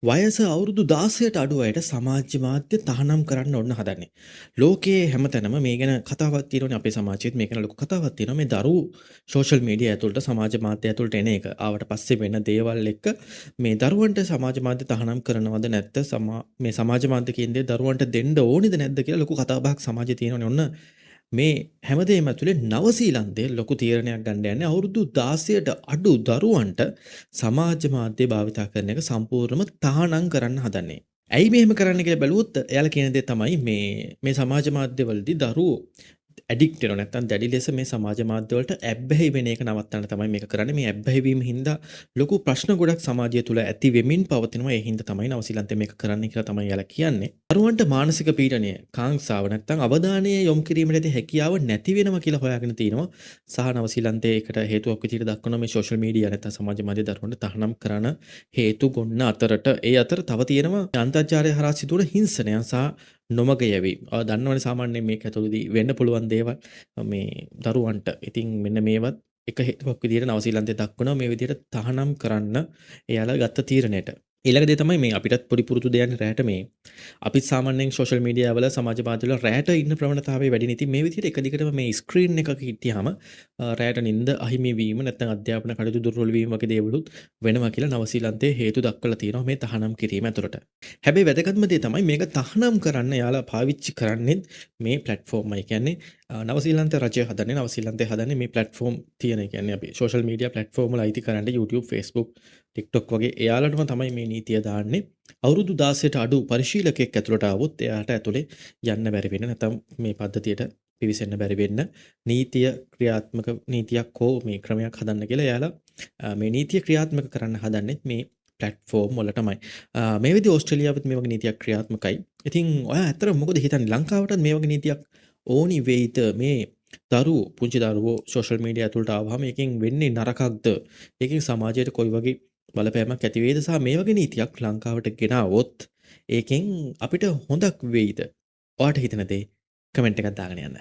වයස අවුරුදු 16ට අඩු අයට සමාජ මාධ්‍ය තහනම් කරන්න ඔන්න හදන්නේ. ලෝකයේ හැමතැනම මේ ගැන කතාවක් තියෙනවනේ අපේ සමාජයේත් මේ ගැන ලොකු කතාවක් තියෙනවා. මේ දරුවෝ සෝෂල් මීඩියා ඇතුළට සමාජ මාධ්‍ය ඇතුළට එන එක. ආවට පස්සේ වෙන දේවල් එක්ක මේ දරුවන්ට සමාජ මාධ්‍ය තහනම් කරනවද නැත්ද මේ සමාජ මාධ්‍ය කේන්ද්‍රයේ දරුවන්ට දෙන්න ඕනිද නැද්ද කියලා ලොකු කතාබහක් සමාජයේ තියෙනවනේ. ඔන්න මේ හැමදේම ඇතුලේ නවසීලන්තයේ ලොකු තීරණයක් ගන්න යන්නේ අවුරුදු 16ට අඩු දරුවන්ට සමාජ මාධ්‍ය භාවිතා කරන එක සම්පූර්ණයෙන්ම තහනම් කරන්න හදන්නේ. ඇයි මෙහෙම කරන්න කියලා බැලුවොත් එයාලා කියන දේ තමයි මේ සමාජ මාධ්‍යවලදී දරුවෝ ඇඩික්ට් වෙනවා නැත්නම් දැඩි ලෙස මේ සමාජ මාධ්‍ය වලට ඇබ්බැහි වෙන එක නවත්තන්න තමයි මේක කරන්නේ. මේ ඇබ්බැහි වීම හින්දා ලොකු ප්‍රශ්න ගොඩක් සමාජය තුළ ඇති වෙමින් පවතිනවා. ඒ හින්දා තමයි නවසීලන්තේ මේක කරන්න කියලා තමයි යාලා කියන්නේ. දරුවන්ට මානසික පීඩනය, කාංසාව නැත්නම් අවධානය යොමු කිරීමට ඇති හැකියාව නැති වෙනවා කියලා හොයාගෙන තිනවා. සහ නවසීලන්තේ ඒකට හේතුවක් විදිහට දක්වනවා මේ සෝෂල් මීඩියා නැත්නම් සමාජ මාධ්‍ය දරුවන්ට තහනම් කරන හේතු ගොන්න අතරට ඒ අතර තව තියෙනවා අන්තර්ජාලය හරහා සිදුවන හිංසනය සහ නොමග යැවීම. දන්නවනේ සාමාන්‍යයෙන් මේක ඇතුළතදී වෙන්න පුළුවන් දේවල් මේ දරුවන්ට. ඉතින් මෙන්න මේවත් එක හේතුවක් විදිහට නවසීලන්තේ දක්වනවා මේ විදිහට තහනම් කරන්න එයාලා ගත්ත තීරණයට. ඊළඟ දේ තමයි මේ අපිටත් පොඩි පුරුදු දෙයක් රැට මේ අපිත් සාමාන්‍යයෙන් සෝෂල් මීඩියා වල සමාජ මාධ්‍ය වල රැට ඉන්න ප්‍රවණතාවය වැඩි නේ. ඉතින් මේ විදිහට එක දිගටම මේ ස්ක්‍රීන් එකක හිටියාම රැට නිින්ද අහිමි වීම නැත්නම් අධ්‍යාපන කටයුතු දුර්වල වීම වගේ දේවලුත් වෙනවා කියලා නවසීලන්තේ හේතු දක්වලා තියෙනවා මේ තහනම් කිරීම ඇතුළට. හැබැයි වැදගත්ම දේ තමයි මේක තහනම් කරන්න යාලා පාවිච්චි කරන්නේ මේ ප්ලැට්ෆෝම් එක. කියන්නේ නවසීලන්තේ රජය හදන්නේ නවසීලන්තේ හදන්නේ මේ ප්ලැට්ෆෝම් තියෙන. කියන්නේ අපි සෝෂල් මීඩියා ප්ලැට්ෆෝම් වල අයිති කරන්න YouTube, Facebook, TikTok වගේ එයාලටම තමයි මේ නීතිය දාන්නේ. අවුරුදු 16ට අඩු පරිශීලකයෙක් ඇතුළට ආවොත් එයාට ඇතුලේ යන්න බැරි වෙන නැත්නම් මේ පද්ධතියට පිවිසෙන්න බැරි වෙන්න නීතියක් හෝ මේ ක්‍රමයක් හදන්න කියලා එයාලා මේ නීතිය ක්‍රියාත්මක කරන්න හදන්නේ මේ ප්ලැට්ෆෝම් වල තමයි. මේ විදිහ ඕස්ට්‍රේලියාවෙත් මේ වගේ නීතියක් ක්‍රියාත්මකයි. ඉතින් ඔයා ඇත්තට මොකද හිතන්නේ ලංකාවටත් මේ වගේ නීතියක් ඕනි වෙයිද? මේ පුංචි දරුවෝ සෝෂල් මීඩියා ඇතුළට ආවම එකෙන් වෙන්නේ නරකක්ද? ඒකෙන් සමාජයට කොයි වගේ බලපෑමක් ඇති වේද? සහ මේ වගේ නීතියක් ලංකාවට ගෙනාවොත් ඒකෙන් අපිට හොඳක් වෙයිද? ඔයාට හිතෙන දේ කමෙන්ට් එකක් දාගෙන යන්න.